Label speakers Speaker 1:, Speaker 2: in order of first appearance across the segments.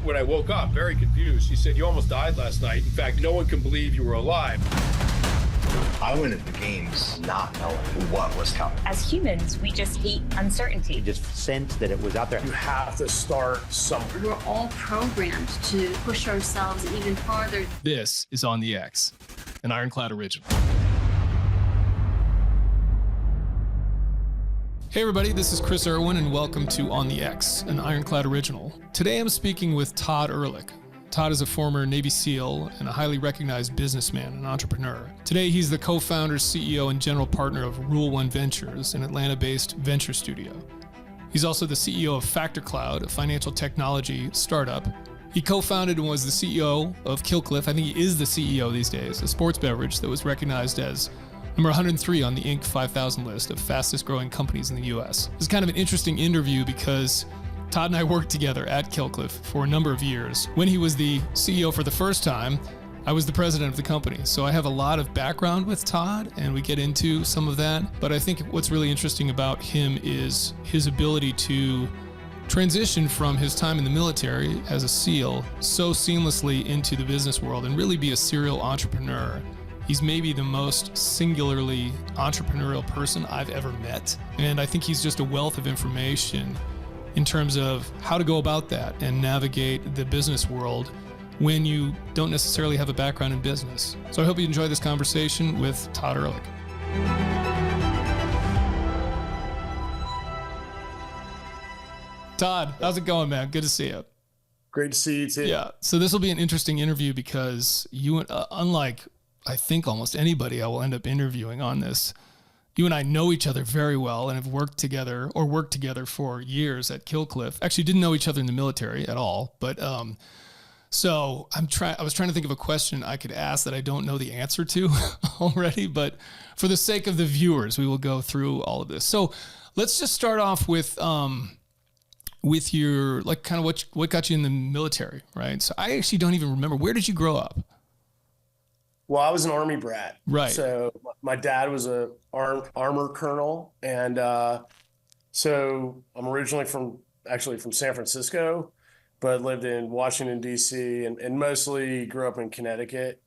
Speaker 1: when I woke up, very confused. She said, "You almost died last night. In fact, no one can believe you were alive."
Speaker 2: I went into the games not knowing what was coming.
Speaker 3: As humans, we just hate uncertainty.
Speaker 4: You just sensed that it was out there.
Speaker 1: You have to start somewhere.
Speaker 5: We're all programmed to push ourselves even farther.
Speaker 6: This is On the X, an IRONCLAD original. Hey everybody, this is Chris Irwin and welcome to On the X, an IRONCLAD original. Today I'm speaking with Todd Ehrlich. Todd is a former Navy SEAL and a highly recognized businessman and entrepreneur. Today he's the co-founder, CEO, and general partner of Rule One Ventures, an Atlanta-based venture studio. He's also the CEO of FactorCloud, a financial technology startup. He co-founded and was the CEO of Killcliff. I think he is the CEO these days, a sports beverage that was recognized as number 103 on the Inc. 5000 list of fastest growing companies in the US. This is kind of an interesting interview because Todd and I worked together at Killcliff for a number of years. When he was the CEO for the first time, I was the president of the company. So I have a lot of background with Todd and we get into some of that. But I think what's really interesting about him is his ability to transition from his time in the military as a SEAL so seamlessly into the business world and really be a serial entrepreneur. He's maybe the most singularly entrepreneurial person I've ever met. And I think he's just a wealth of information in terms of how to go about that and navigate the business world when you don't necessarily have a background in business. So I hope you enjoy this conversation with Todd Ehrlich. Todd, how's it going, man? Good to see you.
Speaker 1: Great to see you too.
Speaker 6: Yeah, so this will be an interesting interview because you, unlike I think almost anybody I will end up interviewing on this, you and I know each other very well and have worked together for years at Killcliff. Actually didn't know each other in the military at all, but so I was trying to think of a question I could ask that I don't know the answer to already, but for the sake of the viewers, we will go through all of this. So let's just start off with your, like, kind of what got you in the military, right? So I actually don't even remember. Where did you grow up?
Speaker 7: Well, I was an Army brat.
Speaker 6: Right.
Speaker 7: So my dad was a armor colonel. And so I'm originally from San Francisco, but lived in Washington, D.C. and mostly grew up in Connecticut.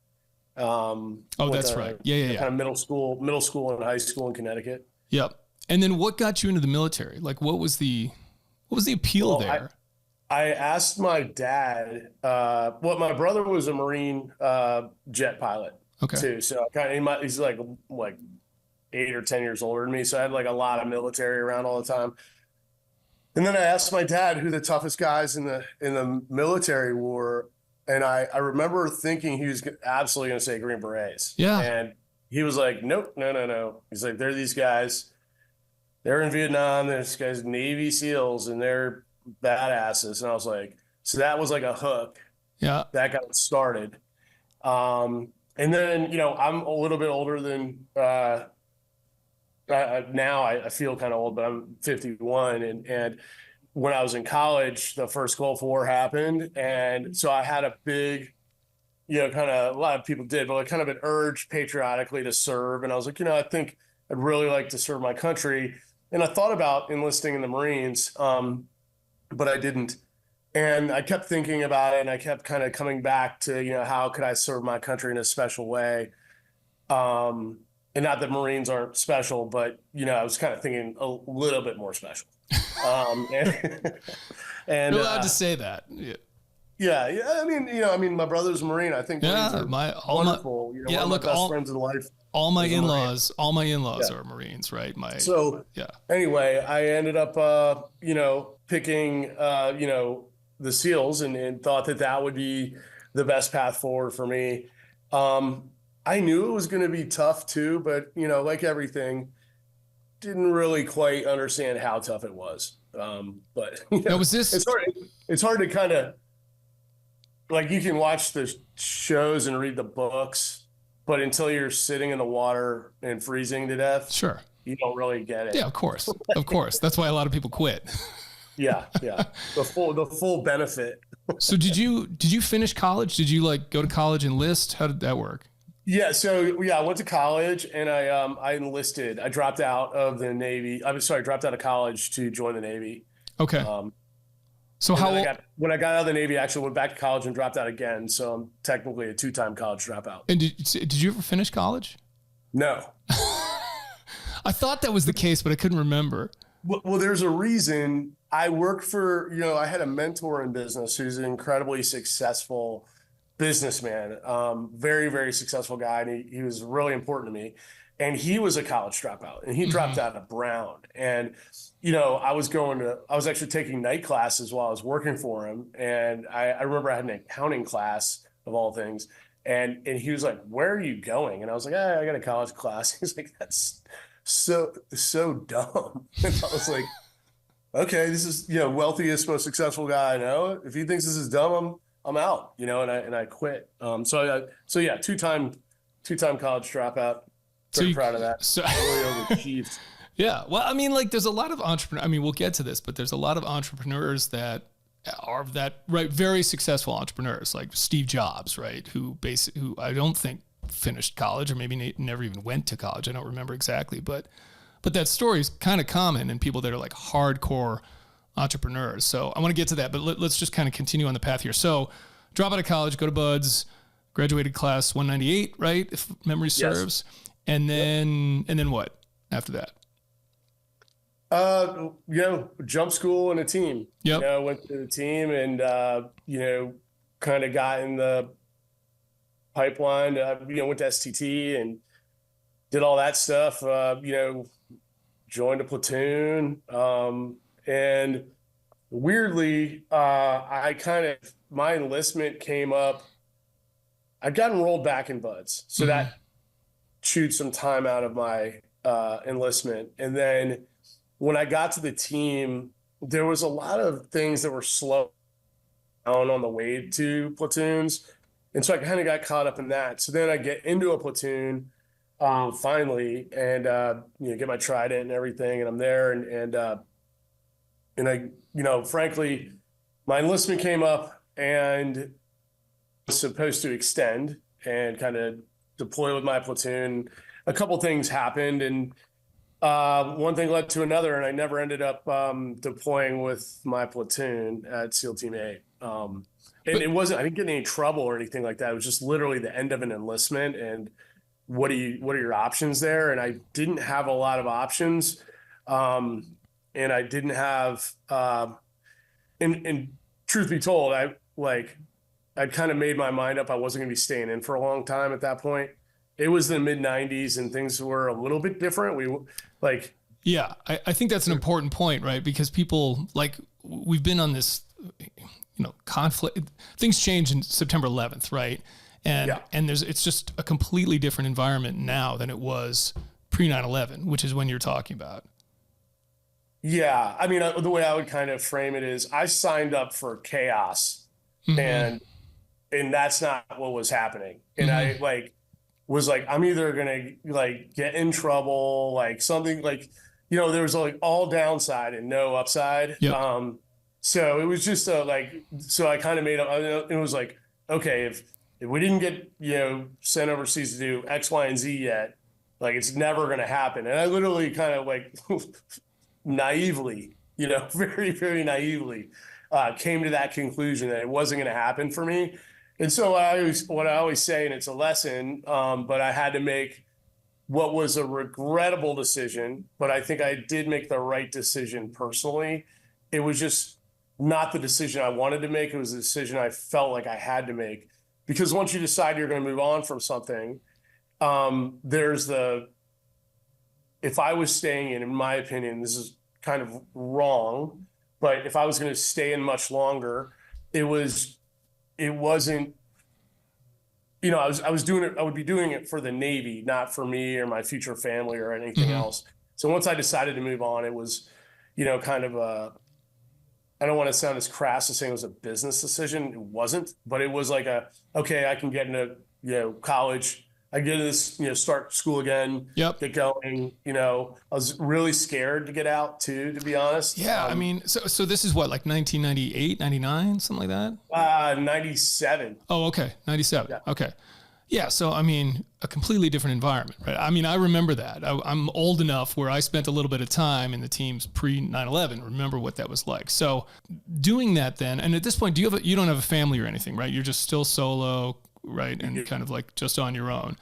Speaker 6: That's right. Yeah.
Speaker 7: Kind of middle school and high school in Connecticut.
Speaker 6: Yep. And then what got you into the military? Like, what was the appeal there?
Speaker 7: I asked my dad, my brother was a Marine jet pilot too. So he's like 8 or 10 years older than me. So I had like a lot of military around all the time. And then I asked my dad who the toughest guys in the military were. And I remember thinking he was absolutely going to say Green Berets.
Speaker 6: Yeah.
Speaker 7: And he was like, nope, no. He's like, they're these guys. They're in Vietnam. There's guys, Navy SEALs, and they're badasses. And I was like, so that was like a hook.
Speaker 6: Yeah.
Speaker 7: That got it started. And then, I'm a little bit older than now. I feel kind of old, but I'm 51. And when I was in college, the first Gulf War happened. And so I had a big, kind of, a lot of people did, but like kind of an urge patriotically to serve. And I was like, I think I'd really like to serve my country. And I thought about enlisting in the Marines, but I didn't. And I kept thinking about it, and I kept kind of coming back to, how could I serve my country in a special way? And not that Marines aren't special, but, I was kind of thinking a little bit more special. And
Speaker 6: you're allowed to say that.
Speaker 7: Yeah. I mean, my brother's a Marine. I think Marines are wonderful. One of my best friends in life.
Speaker 6: All my in-laws are Marines, right?
Speaker 7: Anyway, I ended up, picking, the SEALs and thought that would be the best path forward for me. I knew it was going to be tough too, but, like everything, didn't really quite understand how tough it was. But it's hard to kind of, like, you can watch the shows and read the books, but until you're sitting in the water and freezing to death,
Speaker 6: sure,
Speaker 7: you don't really get it.
Speaker 6: Yeah, of course. That's why a lot of people quit.
Speaker 7: Yeah. The full benefit.
Speaker 6: So did you finish college? Did you go to college, enlist? How did that work?
Speaker 7: Yeah. So I went to college and I enlisted. I dropped out of the Navy. Dropped out of college to join the Navy.
Speaker 6: Okay. So
Speaker 7: And
Speaker 6: how
Speaker 7: then
Speaker 6: old?
Speaker 7: when I got out of the Navy, I actually went back to college and dropped out again. So I'm technically a 2-time college dropout.
Speaker 6: And did you ever finish college?
Speaker 7: No.
Speaker 6: I thought that was the case, but I couldn't remember.
Speaker 7: Well, there's a reason. I worked for, I had a mentor in business who's an incredibly successful businessman, very, very successful guy. And he was really important to me. And he was a college dropout, and he dropped out of Brown. And, I was actually taking night classes while I was working for him. And I remember I had an accounting class of all things. And he was like, "Where are you going?" And I was like, I got a college class. He's like, "That's so dumb." And I was like, okay, this is, wealthiest, most successful guy I know. If he thinks this is dumb, I'm out, and I quit. So yeah, two-time college dropout. Pretty proud of that.
Speaker 6: So,
Speaker 7: really overachieved.
Speaker 6: Yeah. Well, I mean, like there's a lot of entrepreneurs. I mean, we'll get to this, but there's a lot of entrepreneurs that are very successful entrepreneurs, like Steve Jobs, right? Who I don't think finished college, or maybe never even went to college. I don't remember exactly, but that story is kind of common in people that are like hardcore entrepreneurs. So I want to get to that, but let's just kind of continue on the path here. So drop out of college, go to Buds, graduated class 198, right? If memory serves. Yes. And then what after that?
Speaker 7: Jump school and a team.
Speaker 6: Yep.
Speaker 7: Went to the team and, kind of got in the pipeline. Went to STT and did all that stuff. Joined a platoon. And weirdly, my enlistment came up. I got enrolled back in Buds. So that chewed some time out of my enlistment. And then when I got to the team, there was a lot of things that were slow down on the way to platoons. And so I kind of got caught up in that. So then I get into a platoon finally and, get my trident and everything. And I'm there and I, frankly, my enlistment came up and was supposed to extend and kind of deploy with my platoon. A couple things happened and one thing led to another, and I never ended up deploying with my platoon at SEAL Team 8. And it wasn't, I didn't get in any trouble or anything like that. It was just literally the end of an enlistment and what are your options there? And I didn't have a lot of options. And I didn't have, and truth be told, I'd kind of made my mind up. I wasn't going to be staying in for a long time at that point. It was the mid 90s and things were a little bit different.
Speaker 6: Yeah, I think that's an important point, right? Because people we've been on this, conflict. Things changed in September 11th, right? And it's just a completely different environment now than it was pre 9/11, which is when you're talking about.
Speaker 7: Yeah, I mean, the way I would kind of frame it is I signed up for chaos, and that's not what was happening. And I was like, I'm either gonna get in trouble, something there was all downside and no upside. Yep. So it was just so I kind of made up. It was like, okay, if we didn't get sent overseas to do X, Y, and Z yet, it's never gonna happen. And I literally kind of naively, very, very naively, came to that conclusion that it wasn't going to happen for me. And so what I always say, and it's a lesson, but I had to make what was a regrettable decision, but I think I did make the right decision personally. It was just not the decision I wanted to make. It was a decision I felt like I had to make, because once you decide you're going to move on from something, if I was staying in my opinion, this is kind of wrong, but if I was going to stay in much longer, it wasn't, I was doing it, I would be doing it for the Navy, not for me or my future family or anything else. So once I decided to move on, it was, kind of I don't want to sound as crass as saying it was a business decision. It wasn't, but it was okay, I can get into, college. I get into this, start school again, get going, I was really scared to get out too, to be honest.
Speaker 6: Yeah. I mean, so this is what, 1998, 99, something like that?
Speaker 7: 97.
Speaker 6: Oh, okay. 97. Yeah. Okay. Yeah. So, I mean, a completely different environment, right? I mean, I remember that. I'm old enough where I spent a little bit of time in the teams pre 9/11. Remember what that was like. So doing that then, and at this point, you don't have a family or anything, right? You're just still solo, right? And kind of like just on your own.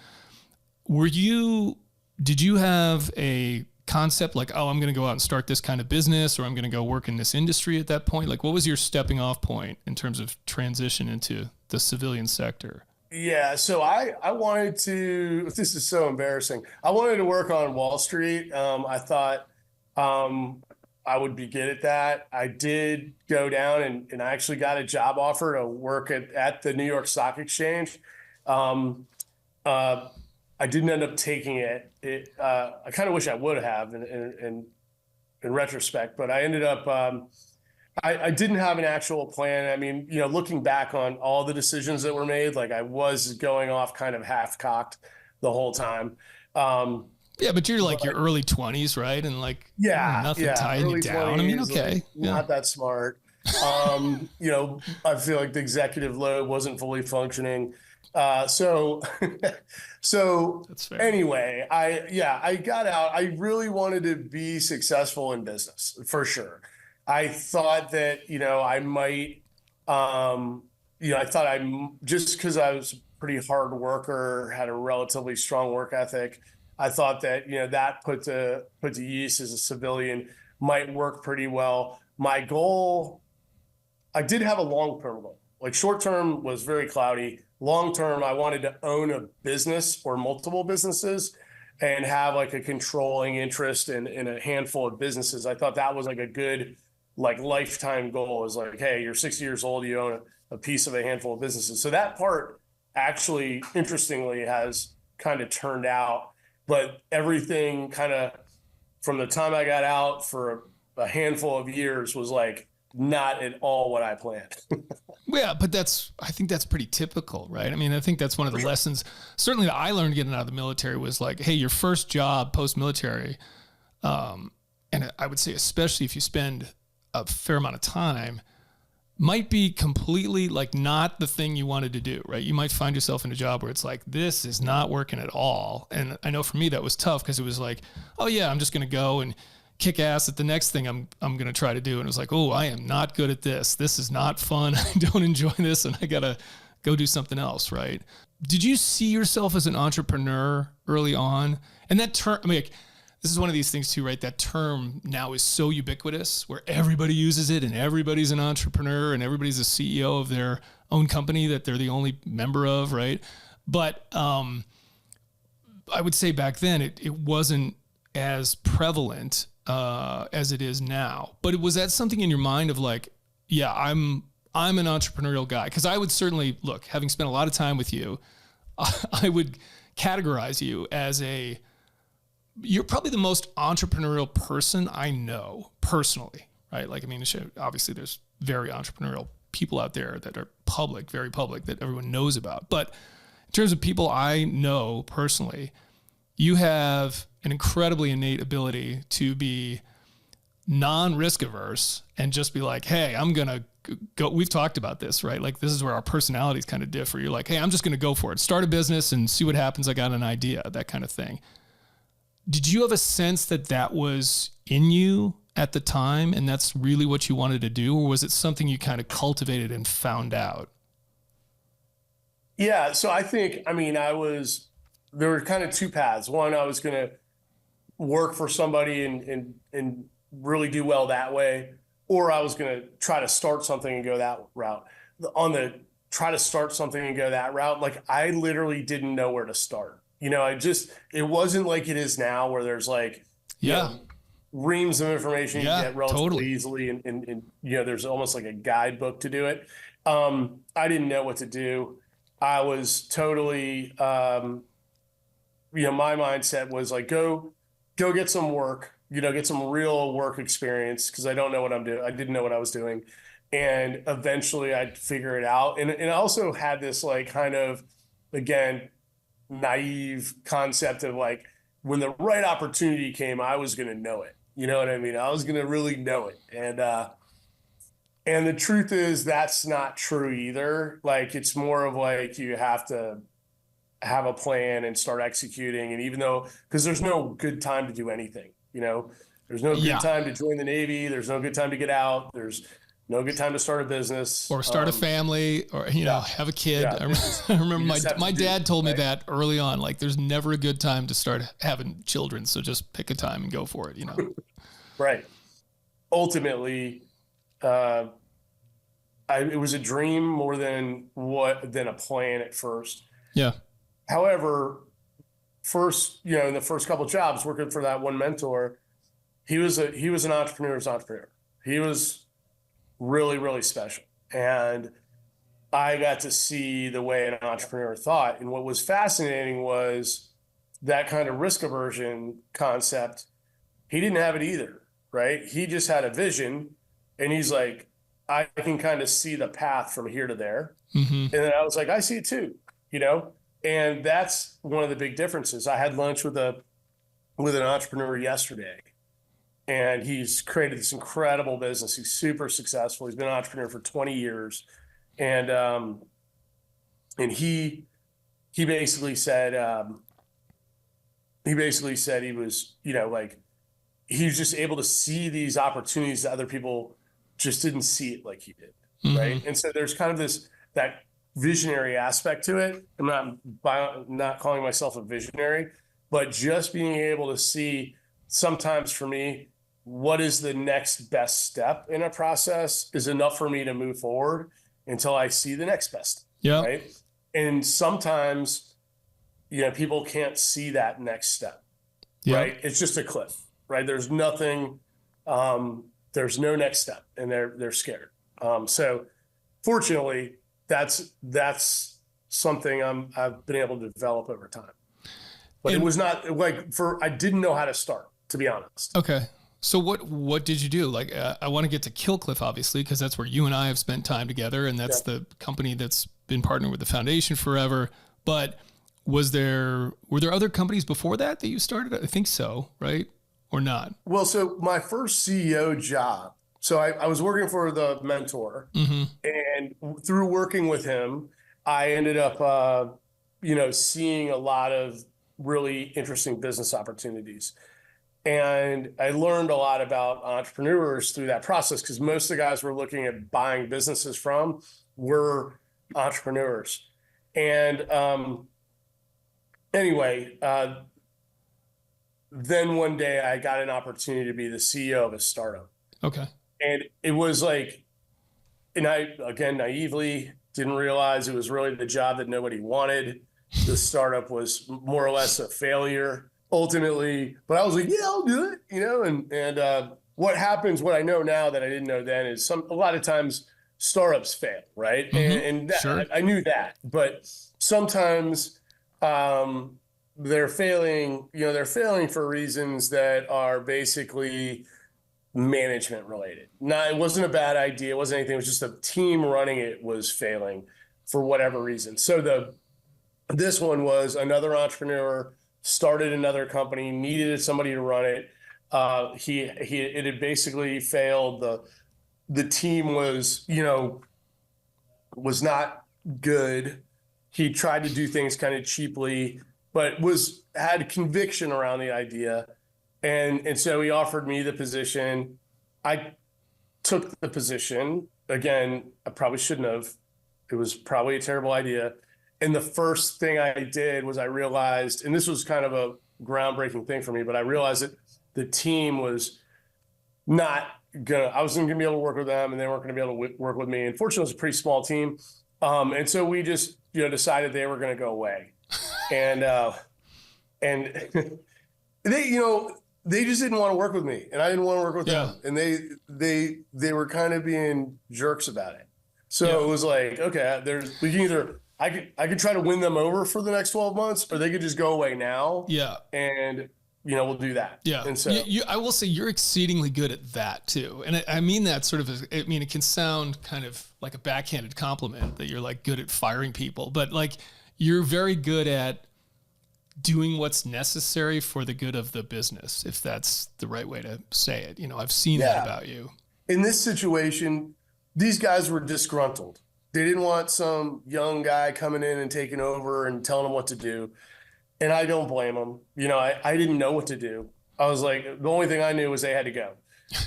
Speaker 6: Did you have a concept like, oh, I'm going to go out and start this kind of business, or I'm going to go work in this industry at that point? Like, what was your stepping off point in terms of transition into the civilian sector?
Speaker 7: Yeah, so I wanted to, this is so embarrassing. I wanted to work on Wall Street. I thought I would be good at that. I did go down and I actually got a job offer to work at the New York Stock Exchange. I didn't end up taking it. I kind of wish I would have in retrospect, but I ended up, I didn't have an actual plan. I mean, looking back on all the decisions that were made, like I was going off kind of half-cocked the whole time.
Speaker 6: Yeah, but you're like your early 20s, right? And like, nothing tying you down.
Speaker 7: 20s,
Speaker 6: I mean, okay.
Speaker 7: Like, not that smart. I feel like the executive load wasn't fully functioning. So
Speaker 6: That's fair.
Speaker 7: anyway, I got out. I really wanted to be successful in business for sure. I thought that, I might, I thought just because I was a pretty hard worker, had a relatively strong work ethic, I thought that, that put to use as a civilian might work pretty well. My goal, I did have a long-term goal. Like short-term was very cloudy. Long-term, I wanted to own a business or multiple businesses and have like a controlling interest in a handful of businesses. I thought that was like a good lifetime goal, is like, hey, you're 60 years old, you own a piece of a handful of businesses. So that part actually, interestingly, has kind of turned out, but everything kind of from the time I got out for a handful of years was like not at all what I planned.
Speaker 6: Yeah, but I think that's pretty typical, right? I mean, I think that's one of the lessons, certainly that I learned getting out of the military, was like, hey, your first job post-military, and I would say especially if you spend a fair amount of time, might be completely like not the thing you wanted to do, right? You might find yourself in a job where it's like, this is not working at all. And I know for me that was tough because it was like, oh yeah, I'm just going to go and kick ass at the next thing I'm going to try to do. And it was like, oh, I am not good at this. This is not fun. I don't enjoy this, and I got to go do something else, right? Did you see yourself as an entrepreneur early on? And that term, I mean, like, this is one of these things too, right? That term now is so ubiquitous where everybody uses it and everybody's an entrepreneur and everybody's a CEO of their own company that they're the only member of, right? But I would say back then it wasn't as prevalent as it is now. But was that something in your mind of like, yeah, I'm an entrepreneurial guy? Because I would certainly, look, having spent a lot of time with you, I would categorize you as you're probably the most entrepreneurial person I know personally, right? Like, I mean, obviously there's very entrepreneurial people out there that are public, very public, that everyone knows about. But in terms of people I know personally, you have an incredibly innate ability to be non-risk averse and just be like, hey, I'm going to go. We've talked about this, right? Like, this is where our personalities kind of differ. You're like, hey, I'm just going to go for it. Start a business and see what happens. I got an idea, that kind of thing. Did you have a sense that that was in you at the time and that's really what you wanted to do? Or was it something you kind of cultivated and found out?
Speaker 7: Yeah. So I think, there were kind of two paths. One, I was going to work for somebody and really do well that way, or I was going to try to start something and go that route. On the try to start something and go that route, like I literally didn't know where to start. It wasn't like it is now where there's like, reams of information you get relatively easily. And there's almost like a guidebook to do it. I didn't know what to do. I was totally, my mindset was like, go get some work, get some real work experience. Cause I don't know what I'm doing. I didn't know what I was doing. And eventually I'd figure it out. And I also had this like kind of, again, naive concept of like, when the right opportunity came, I was going to know it. You know what I mean? I was going to really know it. And the truth is that's not true either. Like, it's more of like, you have to have a plan and start executing. And even though, because there's no good time to do anything, there's no good time to join the Navy. There's no good time to get out. There's no good time to start a business
Speaker 6: or start a family or, have a kid. Yeah. I remember my dad told me that early on, like there's never a good time to start having children. So just pick a time and go for it,
Speaker 7: Right. Ultimately, it was a dream more than a plan at first.
Speaker 6: Yeah.
Speaker 7: However, in the first couple of jobs working for that one mentor, he was an entrepreneur's entrepreneur. He was really, really special. And I got to see the way an entrepreneur thought. And what was fascinating was that kind of risk aversion concept. He didn't have it either, right? He just had a vision and he's like, I can kind of see the path from here to there. Mm-hmm. And then I was like, I see it too, and that's one of the big differences. I had lunch with an entrepreneur yesterday, and he's created this incredible business. He's super successful. He's been an entrepreneur for 20 years. And he basically said, he was, he was just able to see these opportunities that other people just didn't see it like he did. Mm-hmm. Right. And so there's kind of that visionary aspect to it. I'm not calling myself a visionary, but just being able to see sometimes for me, what is the next best step in a process is enough for me to move forward until I see the next best.
Speaker 6: Yeah.
Speaker 7: Right. And sometimes, people can't see that next step. Yeah. Right. It's just a cliff, right? There's nothing, there's no next step and they're scared. So fortunately that's something I've been able to develop over time, but it was not I didn't know how to start, to be honest.
Speaker 6: Okay. So what did you do? Like, I want to get to Killcliff, obviously, because that's where you and I have spent time together, and that's the company that's been partnered with the foundation forever. But were there other companies before that you started? I think so, right? Or not? Well,
Speaker 7: so my first CEO job, so I was working for the mentor, mm-hmm. and through working with him, I ended up, seeing a lot of really interesting business opportunities. And I learned a lot about entrepreneurs through that process because most of the guys we're looking at buying businesses from were entrepreneurs. And then one day I got an opportunity to be the CEO of a startup.
Speaker 6: Okay.
Speaker 7: And it was and I, again, naively didn't realize it was really the job that nobody wanted. The startup was more or less a failure. Ultimately, but I was like, yeah, I'll do it, and what happens, what I know now that I didn't know then is a lot of times startups fail, right? Mm-hmm. And
Speaker 6: sure.
Speaker 7: I knew that, but sometimes they're failing, they're failing for reasons that are basically management related. It wasn't a bad idea. It wasn't anything. It was just the team running it was failing for whatever reason. So this one was another entrepreneur started another company, needed somebody to run it. It had basically failed. The team was not good. He tried to do things kind of cheaply, but had conviction around the idea. And so he offered me the position. I took the position. Again, I probably shouldn't have. It was probably a terrible idea. And the first thing I did was I realized, and this was kind of a groundbreaking thing for me, but I realized that the team was I wasn't going to be able to work with them and they weren't going to be able to work with me. And fortunately, it was a pretty small team. And so we just, decided they were going to go away. And they just didn't want to work with me and I didn't want to work with them. And they were kind of being jerks about it. So it was like, okay, we can either, I could try to win them over for the next 12 months, or they could just go away now. Yeah. And, we'll do that.
Speaker 6: Yeah.
Speaker 7: And so
Speaker 6: I will say you're exceedingly good at that too. And I mean that sort of, it can sound kind of like a backhanded compliment that you're like good at firing people, but like you're very good at doing what's necessary for the good of the business, if that's the right way to say it. I've seen that about you.
Speaker 7: In this situation, these guys were disgruntled. They didn't want some young guy coming in and taking over and telling them what to do. And I don't blame them. You know, I didn't know what to do. I was like, the only thing I knew was they had to go.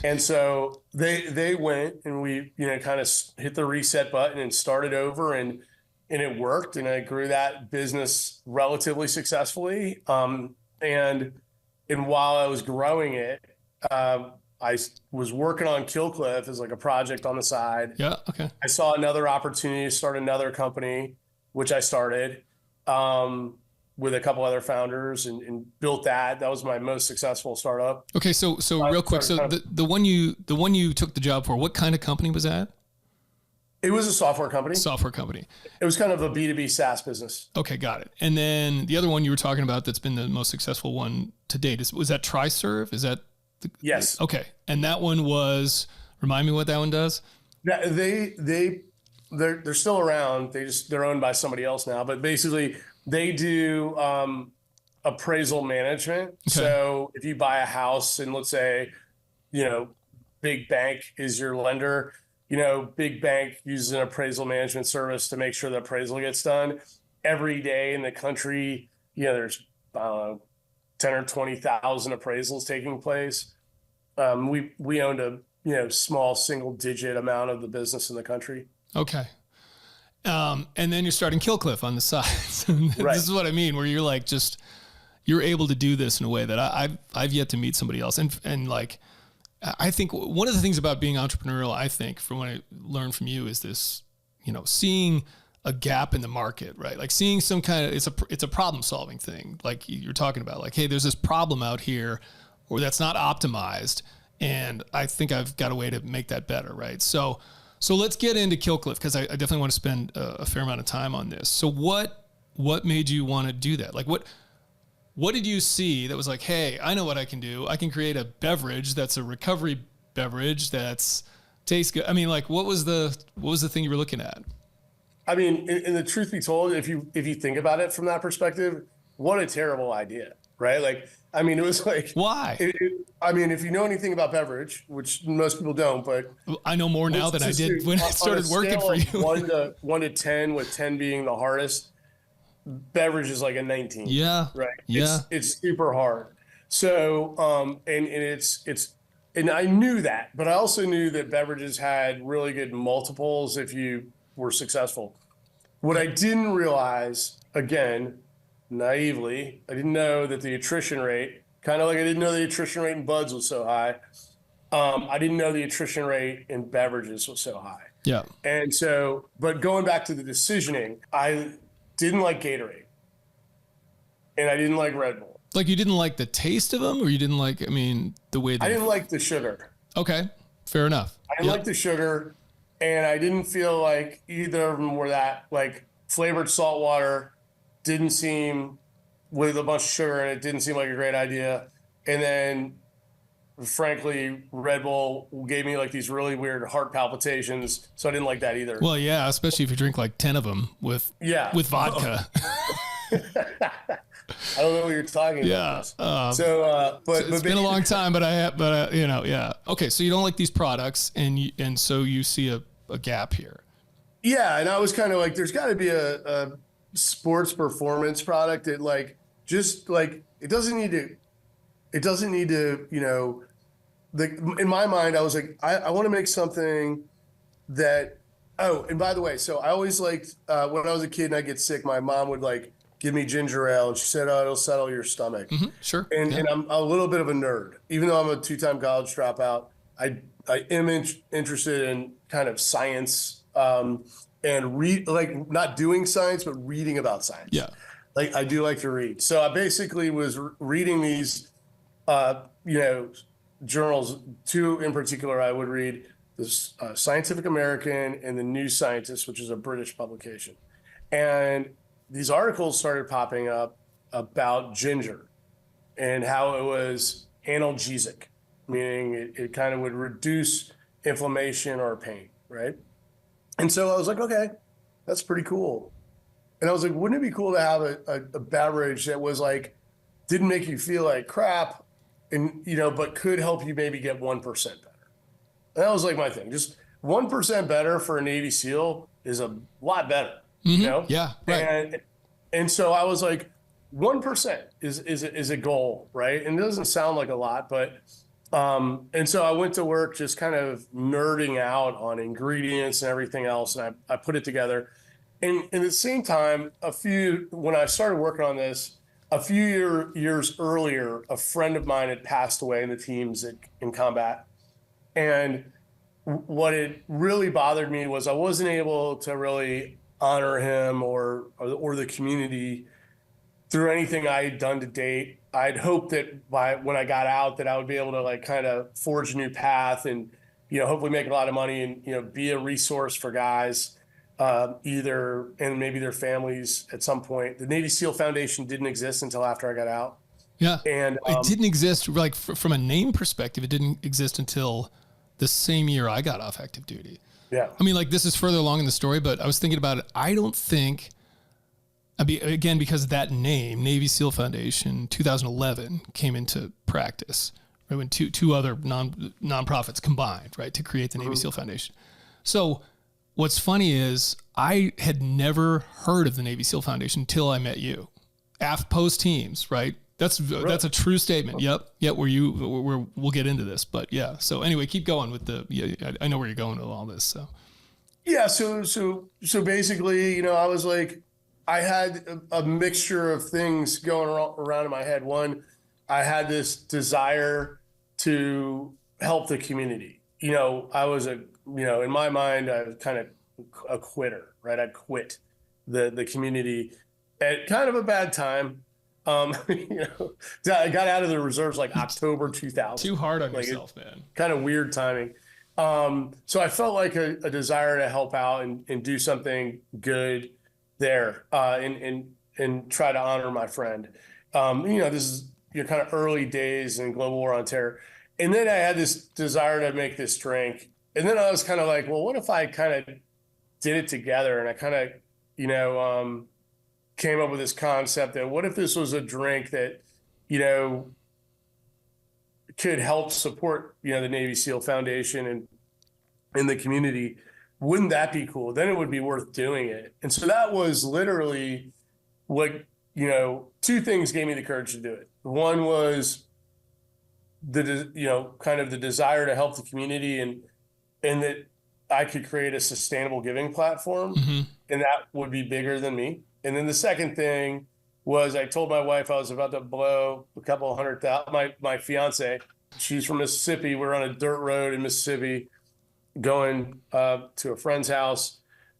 Speaker 7: And so they went, and we, you know, kind of hit the reset button and started over, and it worked. And I grew that business relatively successfully. And while I was growing it, I was working on Killcliff as like a project on the side.
Speaker 6: Yeah. Okay.
Speaker 7: I saw another opportunity to start another company, which I started with a couple other founders and built that. That was my most successful startup.
Speaker 6: Okay. So real quick. So the one you took the job for, what kind of company was that?
Speaker 7: It was a software company.
Speaker 6: Software company.
Speaker 7: It was kind of a B2B SaaS business.
Speaker 6: Okay, got it. And then the other one you were talking about that's been the most successful one to date was that TriServe? Is that
Speaker 7: yes?
Speaker 6: Okay, and that one was. Remind me what that one does.
Speaker 7: Yeah, they're still around. They're owned by somebody else now. But basically, they do appraisal management. Okay. So if you buy a house, and let's say, you know, big bank is your lender. You know, big bank uses an appraisal management service to make sure the appraisal gets done. Every day in the country, you know, there's 10 or 20,000 appraisals taking place. We owned a small single digit amount of the business in the country.
Speaker 6: Okay. And then you're starting Killcliff on the side.
Speaker 7: Right.
Speaker 6: This is what I mean, where you're like you're able to do this in a way that I've yet to meet somebody else. And like, I think one of the things about being entrepreneurial, I think, from what I learned from you, is this, you know, seeing a gap in the market, right? Like seeing some kind of, it's a problem solving thing. Like you're talking about, like, hey, there's this problem out here, or that's not optimized, and I think I've got a way to make that better, right? So let's get into Killcliff, because I definitely want to spend a fair amount of time on this. So what made you want to do that? Like what did you see that was like, hey, I know what I can do. I can create a beverage that's a recovery beverage that's tastes good. I mean, like, what was the thing you were looking at?
Speaker 7: I mean, and the truth be told, if you think about it from that perspective, what a terrible idea, right? Like, I mean, it was like,
Speaker 6: why?
Speaker 7: I mean, if you know anything about beverage, which most people don't, but
Speaker 6: I know more now than I did when I started working for you.
Speaker 7: 1 to 10, with 10 being the hardest. Beverage is like a 19.
Speaker 6: Yeah.
Speaker 7: Right.
Speaker 6: Yeah.
Speaker 7: It's super hard. So, and I knew that, but I also knew that beverages had really good multiples if you were successful. What I didn't realize, again, naively, I didn't know that the attrition rate, kind of like I didn't know the attrition rate in buds was so high. I didn't know the attrition rate in beverages was so high.
Speaker 6: Yeah.
Speaker 7: And so, but going back to the decisioning, I didn't like Gatorade, and I didn't like Red Bull.
Speaker 6: Like, you didn't like the taste of them, or you didn't like, I mean, the way that...
Speaker 7: I didn't like the sugar.
Speaker 6: Okay, fair enough.
Speaker 7: I didn't like the sugar, and I didn't feel like either of them were that, like, flavored salt water didn't seem, with a bunch of sugar in it, didn't seem like a great idea. And then, frankly, Red Bull gave me like these really weird heart palpitations, so I didn't like that either.
Speaker 6: Well, yeah, especially if you drink like 10 of them with vodka.
Speaker 7: I don't know what you're talking about.
Speaker 6: But it's been a long time, but yeah. Okay, so you don't like these products, and so you see a gap here.
Speaker 7: Yeah, and I was kind of like, there's got to be a sports performance product that, like, just like it doesn't need to, you know. In my mind, I was like, I want to make something that, oh, and by the way, so I always liked, when I was a kid and I get sick, my mom would like give me ginger ale, and she said, oh, it'll settle your stomach. Mm-hmm,
Speaker 6: sure.
Speaker 7: And I'm a little bit of a nerd. Even though I'm a 2-time college dropout, I am interested in kind of science, and like not doing science, but reading about science.
Speaker 6: Yeah.
Speaker 7: Like, I do like to read. So I basically was reading these, journals. 2 in particular I would read, the Scientific American and the New Scientist, which is a British publication. And these articles started popping up about ginger and how it was analgesic, meaning it kind of would reduce inflammation or pain, right? And so I was like, okay, that's pretty cool. And I was like, wouldn't it be cool to have a beverage that was like, didn't make you feel like crap, and, you know, but could help you maybe get 1% better. And that was like my thing. Just 1% better for a Navy SEAL is a lot better, you know?
Speaker 6: Yeah, right.
Speaker 7: And so I was like, 1% is a goal, right? And it doesn't sound like a lot, but and so I went to work just kind of nerding out on ingredients and everything else, and I put it together. And at the same time, when I started working on this, a few years earlier, a friend of mine had passed away in the teams in combat. And what it really bothered me was I wasn't able to really honor him or the community through anything I had done to date. I'd hoped that when I got out that I would be able to like kind of forge a new path and, hopefully make a lot of money and, be a resource for guys, and maybe their families at some point. The Navy SEAL Foundation didn't exist until after I got out.
Speaker 6: Yeah.
Speaker 7: And
Speaker 6: it didn't exist, like from a name perspective, it didn't exist until the same year I got off active duty.
Speaker 7: Yeah.
Speaker 6: I mean, like this is further along in the story, but I was thinking about it. I don't think, again, because that name, Navy SEAL Foundation, 2011 came into practice, right, when two other nonprofits combined, right, to create the Navy SEAL Foundation. So what's funny is I had never heard of the Navy SEAL Foundation until I met you. Post teams, right? That's a true statement. Yep. We'll get into this, but yeah. So anyway, keep going with I know where you're going with all this. So
Speaker 7: yeah. So basically, I was like, I had a mixture of things going around in my head. One, I had this desire to help the community. I was in my mind, I was kind of a quitter, right? I'd quit the community at kind of a bad time. I got out of the reserves like October 2000.
Speaker 6: Too hard on yourself, man.
Speaker 7: Kind of weird timing. So I felt like a desire to help out and do something good there, and try to honor my friend. This is your kind of early days in global war on terror. And then I had this desire to make this drink. And then I was kind of like, well, what if I kind of did it together? And I kind of, came up with this concept that what if this was a drink that, could help support, the Navy SEAL Foundation and the community. Wouldn't that be cool? Then it would be worth doing it. And so that was literally what, two things gave me the courage to do it. One was kind of the desire to help the community and that I could create a sustainable giving platform, and that would be bigger than me. And then the second thing was I told my wife I was about to blow a couple $100,000. My fiance, she's from Mississippi. We're on a dirt road in Mississippi going to a friend's house.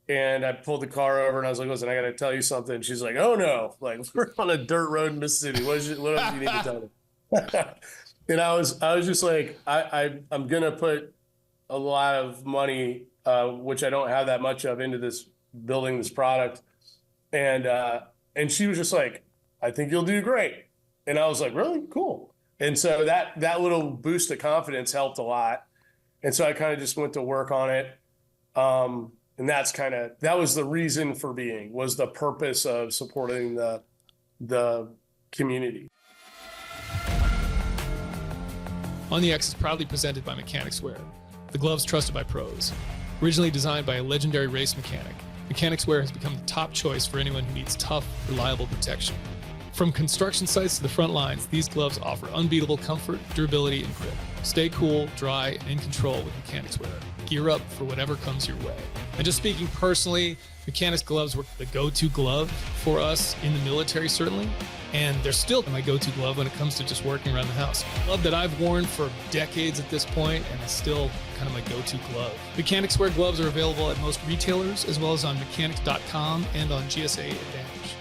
Speaker 7: And I pulled the car over and I was like, listen, I got to tell you something. She's like, oh no, like we're on a dirt road in Mississippi. What else do you need to tell me? And I was just like, I'm going to put a lot of money, which I don't have that much of, into this building this product. And she was just like, I think you'll do great. And I was like, really? Cool. And so that little boost of confidence helped a lot. And so I kind of just went to work on it. And that was the reason for being, was the purpose of supporting the community.
Speaker 6: On the X is proudly presented by Mechanics Wear, the gloves trusted by pros. Originally designed by a legendary race mechanic, Mechanics Wear has become the top choice for anyone who needs tough, reliable protection. From construction sites to the front lines, these gloves offer unbeatable comfort, durability, and grip. Stay cool, dry, and in control with Mechanics Wear. Gear up for whatever comes your way. And just speaking personally, Mechanics gloves were the go-to glove for us in the military, certainly. And they're still my go-to glove when it comes to just working around the house. Glove that I've worn for decades at this point, and it's still kind of my go-to glove. Mechanics Wear gloves are available at most retailers, as well as on mechanics.com and on GSA Advantage.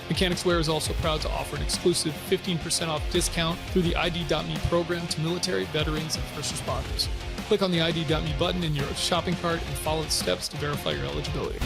Speaker 6: Mechanics Wear is also proud to offer an exclusive 15% off discount through the ID.me program to military, veterans, and first responders. Click on the ID.me button in your shopping cart and follow the steps to verify your eligibility.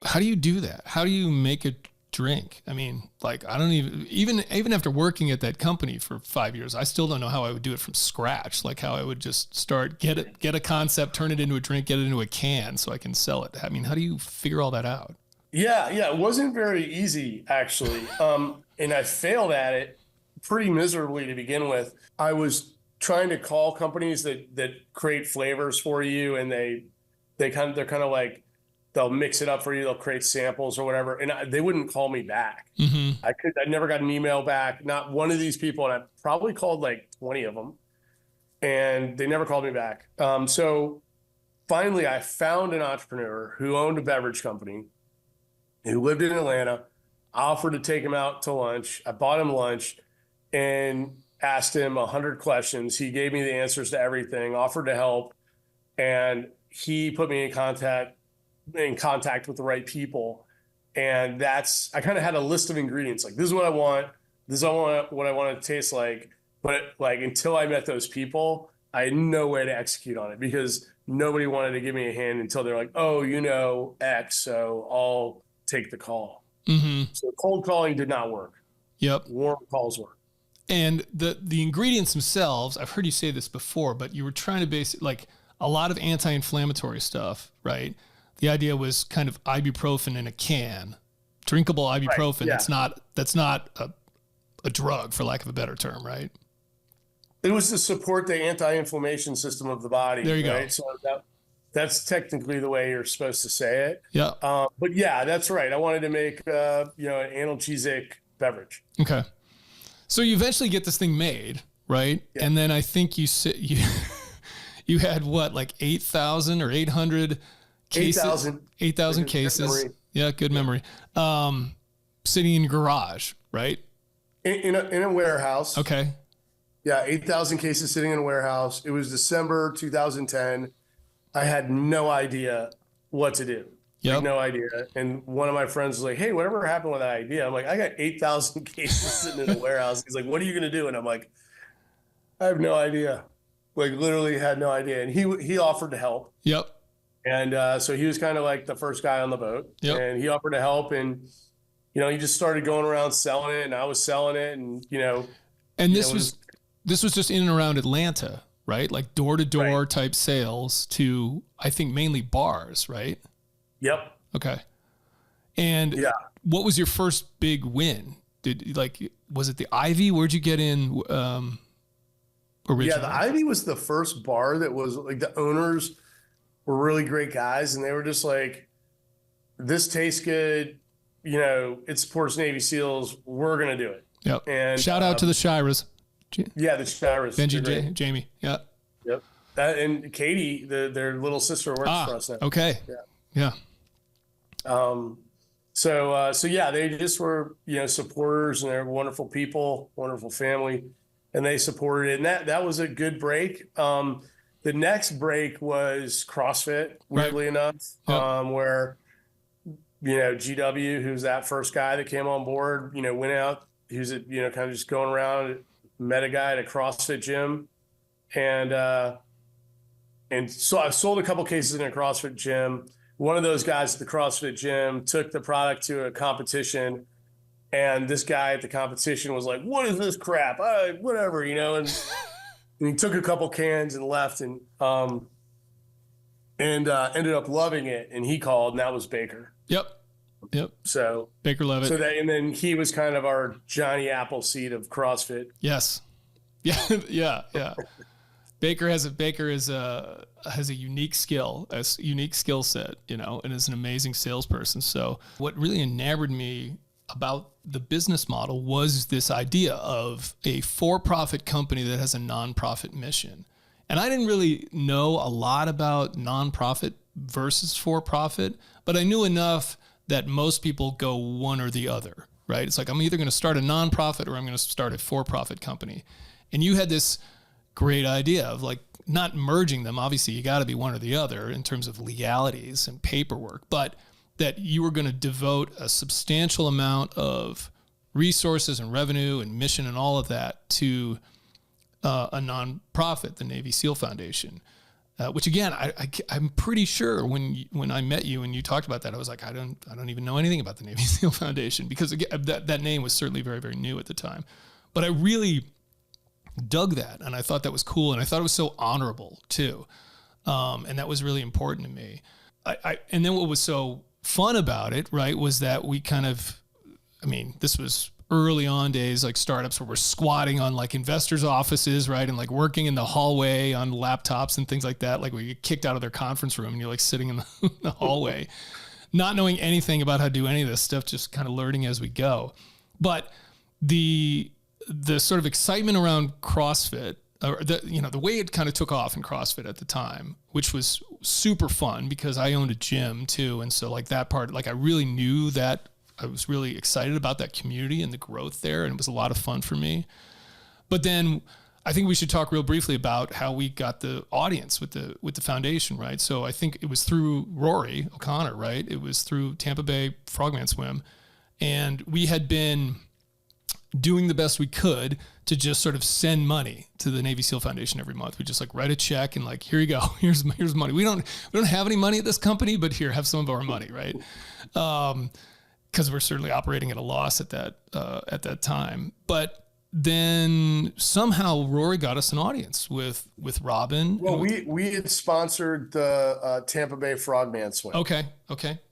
Speaker 6: How do you do that? How do you make a drink? I mean, like, I don't even after working at that company for 5 years, I still don't know how I would do it from scratch. Like how I would just start, get a concept, turn it into a drink, get it into a can so I can sell it. I mean, how do you figure all that out?
Speaker 7: Yeah. It wasn't very easy, actually. And I failed at it pretty miserably to begin with. I was trying to call companies that create flavors for you, and they're kind of like, they'll mix it up for you. They'll create samples or whatever. And they wouldn't call me back.
Speaker 6: Mm-hmm.
Speaker 7: I never got an email back. Not one of these people. And I probably called like 20 of them, and they never called me back. So finally I found an entrepreneur who owned a beverage company, who lived in Atlanta. I offered to take him out to lunch. I bought him lunch and asked him 100 questions. He gave me the answers to everything, offered to help. And he put me in contact with the right people. And I kind of had a list of ingredients. Like, this is what I want. This is what I want it to taste like. But like, until I met those people, I had no way to execute on it, because nobody wanted to give me a hand until they're like, oh, X, so I'll take the call.
Speaker 6: Mm-hmm.
Speaker 7: So cold calling did not work.
Speaker 6: Yep.
Speaker 7: Warm calls work.
Speaker 6: And the ingredients themselves, I've heard you say this before, but you were trying to base like a lot of anti-inflammatory stuff, right? The idea was kind of ibuprofen in a can, drinkable ibuprofen.
Speaker 7: Right, yeah.
Speaker 6: That's not a drug, for lack of a better term, right?
Speaker 7: It was to support the anti-inflammation system of the body.
Speaker 6: There you
Speaker 7: right?
Speaker 6: go.
Speaker 7: So that's technically the way you're supposed to say it.
Speaker 6: Yeah.
Speaker 7: But yeah, that's right. I wanted to make an analgesic beverage.
Speaker 6: Okay. So you eventually get this thing made, right? Yeah. And then I think you had what, like 8,000 or 800 cases? 8,000 cases. Yeah, good memory. Sitting in your garage, right?
Speaker 7: In a warehouse.
Speaker 6: Okay.
Speaker 7: Yeah, 8,000 cases sitting in a warehouse. It was December 2010. I had no idea what to do.
Speaker 6: Yep.
Speaker 7: Like, no idea. And one of my friends was like, hey, whatever happened with that idea? I'm like, I got 8,000 cases sitting in a warehouse. He's like, what are you going to do? And I'm like, I have no idea. Like, literally had no idea. And he offered to help.
Speaker 6: Yep.
Speaker 7: And so he was kind of like the first guy on the boat.
Speaker 6: Yep.
Speaker 7: And he offered to help. And, he just started going around selling it, and I was selling it. And,
Speaker 6: And this was just in and around Atlanta, right? Like door-to-door type sales to, I think, mainly bars, right?
Speaker 7: Yep.
Speaker 6: Okay. And what was your first big win? Was it the Ivy? Where'd you get in originally?
Speaker 7: Yeah, the Ivy was the first bar that was like, the owners were really great guys, and they were just like, this tastes good. It supports Navy SEALs. We're going to do it.
Speaker 6: Yep.
Speaker 7: And
Speaker 6: shout out to the Shiras.
Speaker 7: Yeah, the Shiras.
Speaker 6: Benji, Jamie. Yeah.
Speaker 7: Yep. And Katie, their little sister, works for us now.
Speaker 6: Okay. Yeah.
Speaker 7: So yeah, they just were, supporters, and they're wonderful people, wonderful family, and they supported it. And that was a good break. The next break was CrossFit, weirdly enough, where, GW, who's that first guy that came on board, went out. He was, kind of just going around, met a guy at a CrossFit gym. And so I've sold a couple cases in a CrossFit gym. One of those guys at the CrossFit gym took the product to a competition, and this guy at the competition was like, what is this crap? Whatever, and he took a couple cans and left, and ended up loving it. And he called, and that was Baker.
Speaker 6: Yep.
Speaker 7: So
Speaker 6: Baker Levitt.
Speaker 7: And then he was kind of our Johnny Appleseed of CrossFit.
Speaker 6: Yes. Yeah. Baker has a unique skill, unique skill set, and is an amazing salesperson. So what really enamored me about the business model was this idea of a for-profit company that has a nonprofit mission. And I didn't really know a lot about nonprofit versus for-profit, but I knew enough that most people go one or the other, right? It's like, I'm either going to start a nonprofit or I'm going to start a for-profit company. And you had this great idea of like not merging them. Obviously, you got to be one or the other in terms of legalities and paperwork, but that you were going to devote a substantial amount of resources and revenue and mission and all of that to a nonprofit, the Navy SEAL Foundation. Which again, I'm pretty sure when I met you and you talked about that, I was like, I don't even know anything about the Navy SEAL Foundation, because again, that name was certainly very, very new at the time. But I really dug that, and I thought that was cool, and I thought it was so honorable too, and that was really important to me. And then what was so fun about it, right, was that we kind of, this was early on days, like startups where we're squatting on like investors' offices, right? And like working in the hallway on laptops and things like that. Like we get kicked out of their conference room and you're like sitting in the hallway, not knowing anything about how to do any of this stuff, just kind of learning as we go. But the sort of excitement around CrossFit, or the way it kind of took off in CrossFit at the time, which was super fun because I owned a gym too. And so like that part, like I really knew that I was really excited about that community and the growth there. And it was a lot of fun for me. But then I think we should talk real briefly about how we got the audience with the foundation, right? So I think it was through Rory O'Connor, right? It was through Tampa Bay Frogman Swim. And we had been doing the best we could to just sort of send money to the Navy SEAL Foundation every month. We just like write a check and like, here you go, here's money. We don't have any money at this company, but here, have some of our money, right? Because we're certainly operating at a loss at that time. But then somehow Rory got us an audience with Robin.
Speaker 7: Well, we had sponsored the Tampa Bay Frogman Swim.
Speaker 6: Okay.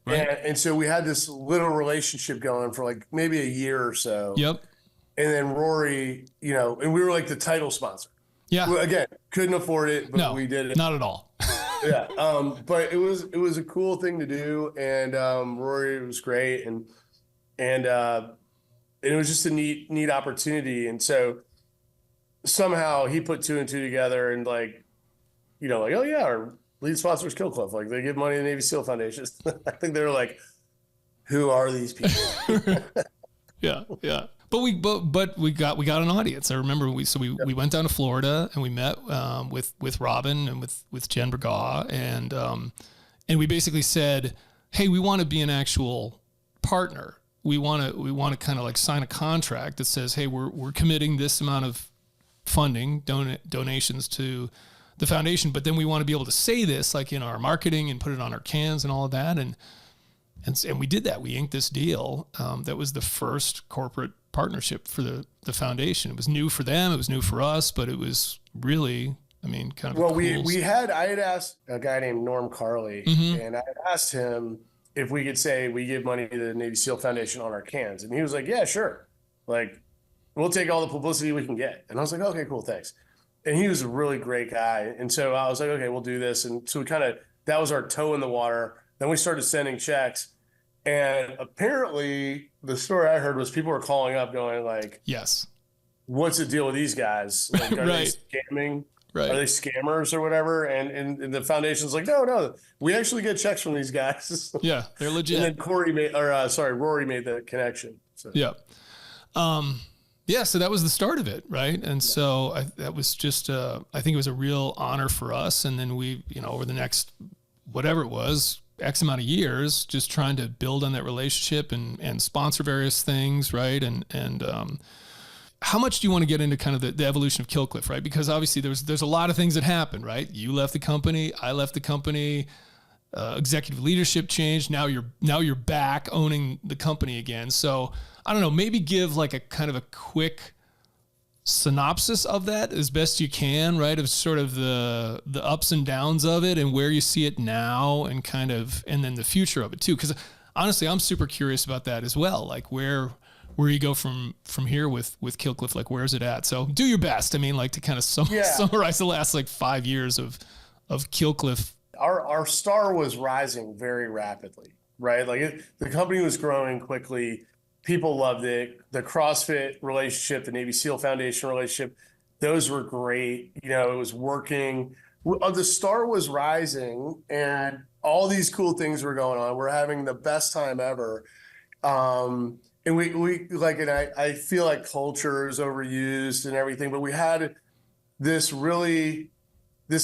Speaker 6: Right.
Speaker 7: And so we had this little relationship going for like maybe a year or so.
Speaker 6: Yep.
Speaker 7: And then Rory, and we were like the title sponsor.
Speaker 6: Yeah.
Speaker 7: Well, again, couldn't afford it, but we did it.
Speaker 6: Not at all.
Speaker 7: Yeah. But it was a cool thing to do. And Rory was great. And it was just a neat opportunity. And so somehow he put two and two together and like, oh yeah, our lead sponsor is Killcliff. Like they give money to the Navy SEAL Foundation. I think they were like, who are these people?
Speaker 6: Yeah. But we got an audience. I remember we went down to Florida and we met with Robin and with Jen Bergaw and we basically said, hey, we want to be an actual partner. We want to kind of like sign a contract that says, hey, we're committing this amount of funding, donations to the foundation, but then we want to be able to say this like in our marketing and put it on our cans and all of that. And we did that. We inked this deal. That was the first corporate partnership for the foundation. It was new for them. It was new for us, but it was really, kind of.
Speaker 7: Well, I had asked a guy named Norm Carley, and I had asked him if we could say we give money to the Navy SEAL Foundation on our cans. And he was like, yeah, sure. Like, we'll take all the publicity we can get. And I was like, okay, cool, thanks. And he was a really great guy. And so I was like, okay, we'll do this. And so that was our toe in the water. Then we started sending checks. And apparently the story I heard was people were calling up going like,
Speaker 6: yes,
Speaker 7: what's the deal with these guys? Like, are they scamming?
Speaker 6: Right.
Speaker 7: Are they scammers or whatever? And the foundation's like, no, we actually get checks from these guys.
Speaker 6: Yeah, they're legit.
Speaker 7: And then Rory made that connection. So.
Speaker 6: Yeah. So that was the start of it, right? And so that was just, I think it was a real honor for us. And then we, over the next, whatever it was, X amount of years, just trying to build on that relationship and sponsor various things, right? And how much do you want to get into kind of the evolution of Killcliff, right? Because obviously there's a lot of things that happened, right? You left the company, I left the company, executive leadership changed. Now you're back owning the company again. So I don't know, maybe give like a kind of a quick synopsis of that as best you can, right? Of sort of the ups and downs of it and where you see it now and and then the future of it too. Because honestly, I'm super curious about that as well. Like where you go from here with Killcliff, like where's it at? So do your best. Like to kind of summarize the last like 5 years of Killcliff.
Speaker 7: Our star was rising very rapidly, right? Like the company was growing quickly. People loved it. The CrossFit relationship, the Navy SEAL Foundation relationship, those were great. It was working. The star was rising and all these cool things were going on. We're having the best time ever. And I feel like culture is overused and everything, but we had this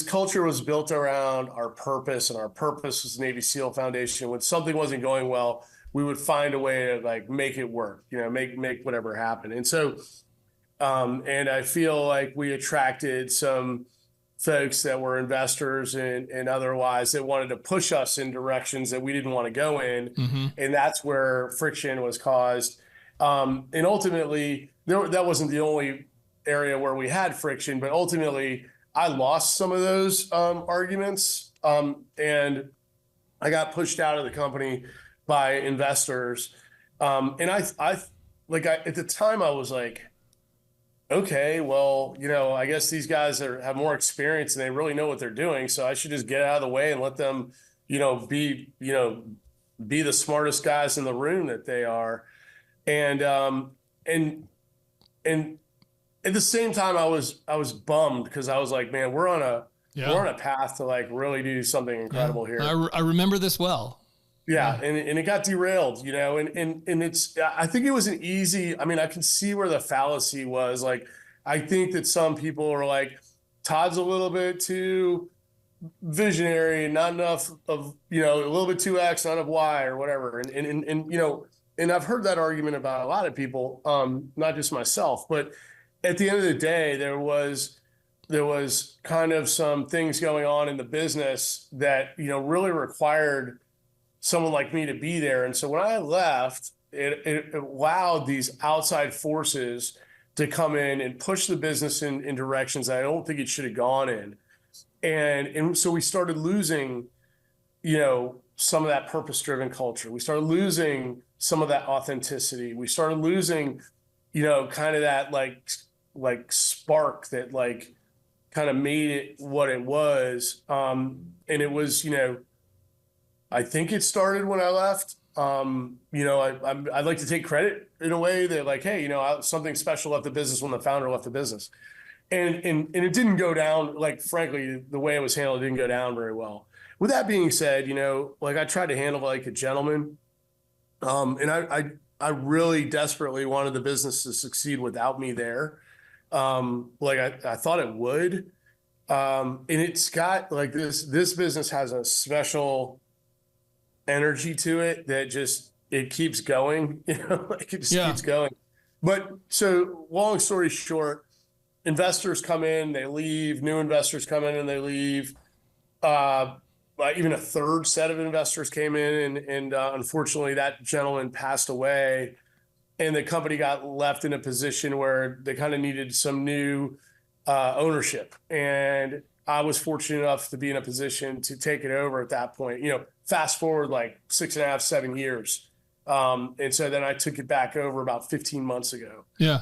Speaker 7: culture was built around our purpose, and our purpose was Navy SEAL Foundation. When something wasn't going well, we would find a way to like make it work, make whatever happen. And so, and I feel like we attracted some folks that were investors and otherwise that wanted to push us in directions that we didn't want to go in. Mm-hmm. And that's where friction was caused. And ultimately that wasn't the only area where we had friction, but ultimately I lost some of those arguments. And I got pushed out of the company by investors. And at the time I was like, okay, well, I guess these guys have more experience and they really know what they're doing. So I should just get out of the way and let them, be the smartest guys in the room that they are. And at the same time, I was bummed because I was like, man, we're on a path to like really do something incredible here.
Speaker 6: I remember this well.
Speaker 7: Yeah. And it got derailed, and I think it was an easy, I can see where the fallacy was. Like, I think that some people are like, Todd's a little bit too visionary and not enough of, a little bit too X, not of Y or whatever. And I've heard that argument about a lot of people, not just myself, but at the end of the day, there was kind of some things going on in the business that, really required someone like me to be there. And so when I left, it allowed these outside forces to come in and push the business in directions I don't think it should have gone in. And so we started losing, some of that purpose-driven culture. We started losing some of that authenticity. We started losing, kind of that like spark that like kind of made it what it was. And it was, I think it started when I left. I'd like to take credit in a way that like, hey, something special left the business when the founder left the business. And it didn't go down, like, frankly, the way it was handled didn't go down very well. With that being said, I tried to handle it like a gentleman. And I really desperately wanted the business to succeed without me there. I thought it would. And it's got like this business has a special energy to it that just, it keeps going, it just keeps going. But so long story short, investors come in, they leave, new investors come in and they leave. Even a third set of investors came in and unfortunately that gentleman passed away and the company got left in a position where they kind of needed some new ownership. And I was fortunate enough to be in a position to take it over at that point, fast forward like 6.5, 7 years. And so then I took it back over about 15 months ago.
Speaker 6: Yeah.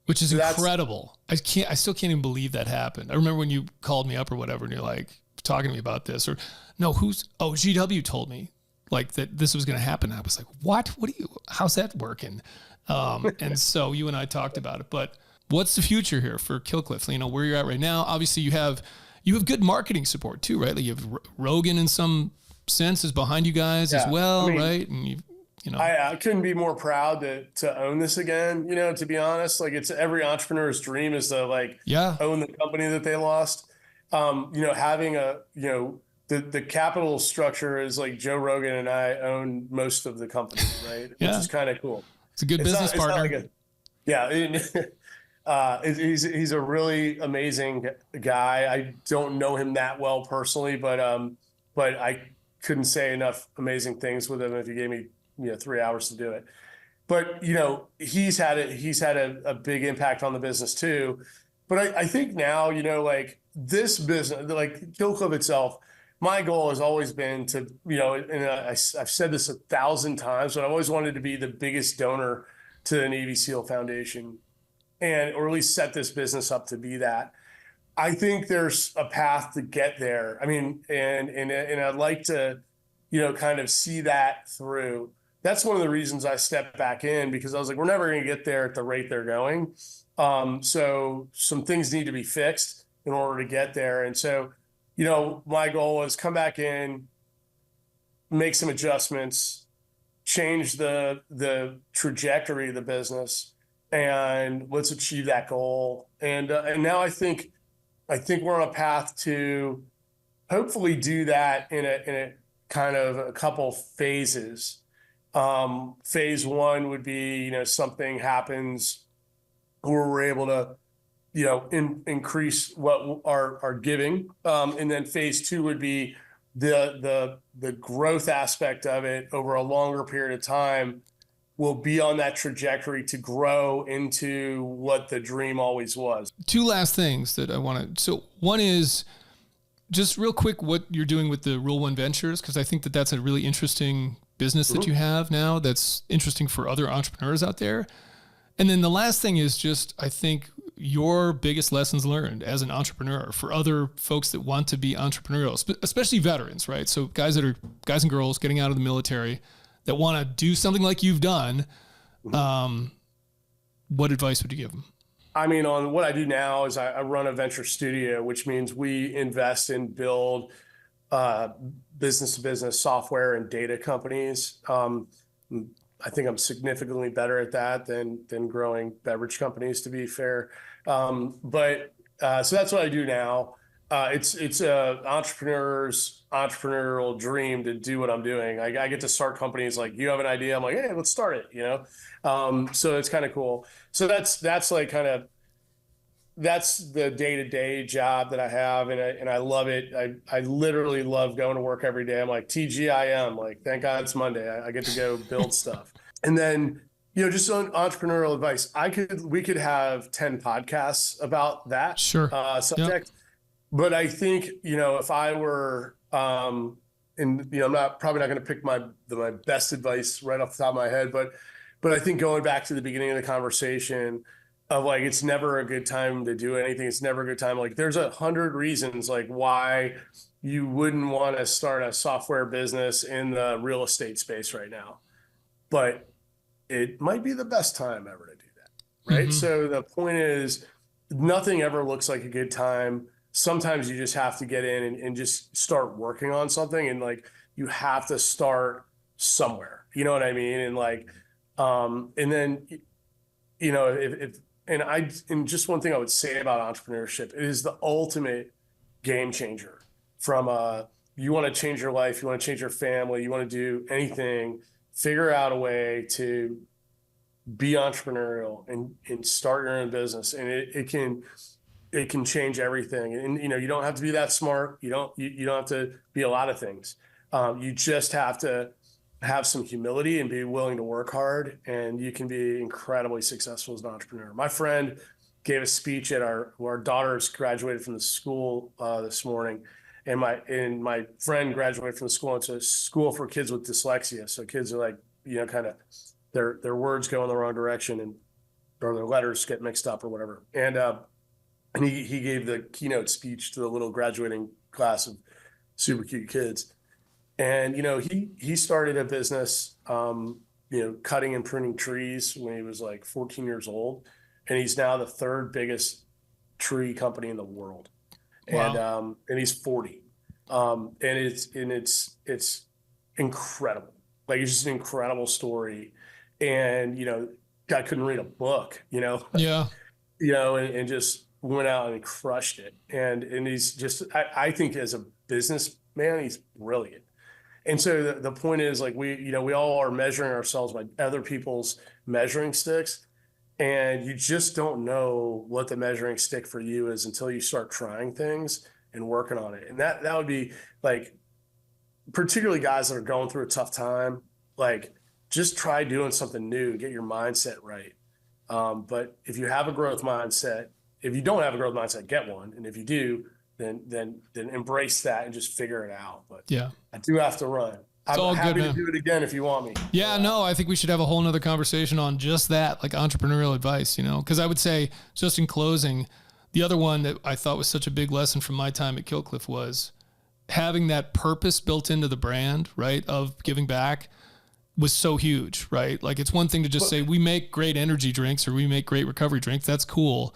Speaker 6: Which is incredible. I still can't even believe that happened. I remember when you called me up or whatever and you're like talking to me about this or no, GW told me like that this was going to happen. I was like, what how's that working? And so you and I talked about it, but what's the future here for Killcliff? Where you're at right now, obviously you have good marketing support too, right? Like you have Rogan in some sense is behind you guys as well, right? And
Speaker 7: I couldn't be more proud to own this again, to be honest. Like it's every entrepreneur's dream is to own the company that they lost. Having the capital structure is like Joe Rogan and I own most of the company, right? Which is kind of cool.
Speaker 6: It's a good business partner.
Speaker 7: He's a really amazing guy. I don't know him that well personally, but I couldn't say enough amazing things with him if he gave me 3 hours to do it. But he's had a big impact on the business too. But I think now like this business, like Killcliff itself, my goal has always been to and I've said this 1,000 times, but I've always wanted to be the biggest donor to the Navy SEAL Foundation, or at least set this business up to be that. I think there's a path to get there. And I'd like to kind of see that through. That's one of the reasons I stepped back in, because I was like, we're never going to get there at the rate they're going. So some things need to be fixed in order to get there. And so, my goal was come back in, make some adjustments, change the trajectory of the business, and let's achieve that goal. And now I think we're on a path to hopefully do that in a kind of a couple phases. Phase one would be, something happens where we're able to, increase what our giving. And then phase two would be the growth aspect of it over a longer period of time will be on that trajectory to grow into what the dream always was.
Speaker 6: Two last things that I want to, so one is just real quick, what you're doing with the Rule One Ventures, because I think that's a really interesting business that you have now that's interesting for other entrepreneurs out there? And then the last thing is just, I think, your biggest lessons learned as an entrepreneur for other folks that want to be entrepreneurial, especially veterans, right? So guys and girls getting out of the military that want to do something like you've done. What advice would you give them?
Speaker 7: I mean, on what I do now is I run a venture studio, which means we invest and build business-to-business software and data companies. I think I'm significantly better at that than growing beverage companies, to be fair. So that's what I do now. It's a entrepreneur's entrepreneurial dream to do what I'm doing. I get to start companies. Like, you have an idea, I'm like, hey, let's start it. So it's kind of cool. So that's like kind of, that's the day-to-day job that I have, and I love it. I literally love going to work every day. I'm like, TGIM, like, thank God it's Monday. I get to go build stuff. And then, just on entrepreneurial advice, we could have 10 podcasts about that subject. Yep. But I think, if I were, I'm probably not going to pick my best advice right off the top of my head, but I think going back to the beginning of the conversation of, like, it's never a good time to do anything. It's never a good time. Like, there's 100 reasons, like, why you wouldn't want to start a software business in the real estate space right now, but it might be the best time ever to do that. Right. Mm-hmm. So the point is, nothing ever looks like a good time. Sometimes you just have to get in and just start working on something. And, like, you have to start somewhere, you know what I mean? And, like, and then, and just one thing I would say about entrepreneurship, it is the ultimate game changer. From you want to change your life, you want to change your family, you want to do anything, figure out a way to be entrepreneurial and start your own business. And it can change everything. And, you don't have to be that smart. You don't have to be a lot of things. You just have to have some humility and be willing to work hard, and you can be incredibly successful as an entrepreneur. My friend gave a speech at our daughters graduated from the school this morning, and my friend graduated from the school. It's a school for kids with dyslexia. So kids are like, kind of their words go in the wrong direction, or their letters get mixed up or whatever. And he gave the keynote speech to the little graduating class of super cute kids. And, he started a business, cutting and pruning trees when he was like 14 years old. And he's now the third biggest tree company in the world. Wow. And he's 40. And it's incredible. Like, it's just an incredible story. And, guy couldn't read a book, Yeah. And just went out and crushed it. And he's just, I think as a businessman, he's brilliant. And so the point is, like, we all are measuring ourselves by other people's measuring sticks, and you just don't know what the measuring stick for you is until you start trying things and working on it. And that would be, like, particularly guys that are going through a tough time, like, just try doing something new, get your mindset right. But if you have a growth mindset, if you don't have a growth mindset, get one. And if you do, then embrace that and just figure it out. But yeah, I do have to run. I'm happy to do it again if you want me.
Speaker 6: Yeah, no, I think we should have a whole nother conversation on just that, like entrepreneurial advice, because I would say, just in closing, the other one that I thought was such a big lesson from my time at Killcliff was having that purpose built into the brand, right, of giving back was so huge, right? Like, it's one thing to just say, we make great energy drinks or we make great recovery drinks. That's cool.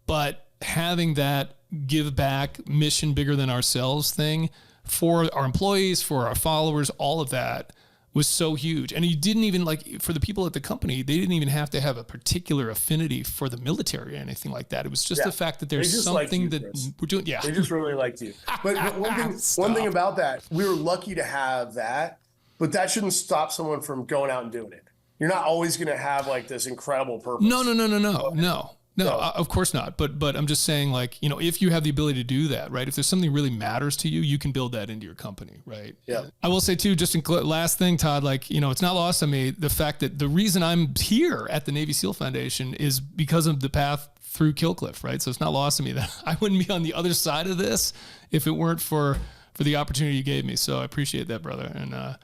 Speaker 6: But having that give back mission bigger than ourselves thing for our employees, for our followers, all of that was so huge. And you didn't even, like, for the people at the company, they didn't even have to have a particular affinity for the military or anything like that. It was just the fact that there's something that we're doing. Yeah.
Speaker 7: They just really liked you. But one thing about that, we were lucky to have that, but that shouldn't stop someone from going out and doing it. You're not always going to have, like, this incredible purpose.
Speaker 6: No, of course not. But I'm just saying, like, if you have the ability to do that, right? If there's something really matters to you, you can build that into your company, right?
Speaker 7: Yeah.
Speaker 6: I will say too, just in last thing, Todd, like, it's not lost on me the fact that the reason I'm here at the Navy SEAL Foundation is because of the path through Killcliff, right? So it's not lost on me that I wouldn't be on the other side of this if it weren't for the opportunity you gave me. So I appreciate that, brother. And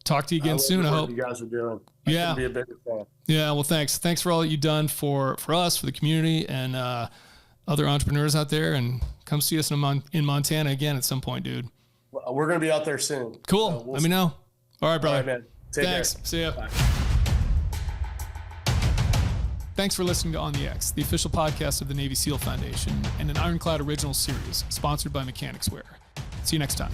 Speaker 6: talk to you again soon. I hope
Speaker 7: you guys are doing.
Speaker 6: Yeah.
Speaker 7: I couldn't be a bigger fan.
Speaker 6: Yeah. Well, thanks. Thanks for all that you've done for us, for the community, and other entrepreneurs out there. And come see us in Montana again at some point, dude.
Speaker 7: We're going to be out there soon.
Speaker 6: Cool.
Speaker 7: So
Speaker 6: Let me know. All right, brother.
Speaker 7: All right, man. Take
Speaker 6: Thanks.
Speaker 7: care.
Speaker 6: See ya.
Speaker 7: Bye.
Speaker 6: Thanks for listening to On the X, the official podcast of the Navy SEAL Foundation and an IRONCLAD original series sponsored by Mechanicswear. See you next time.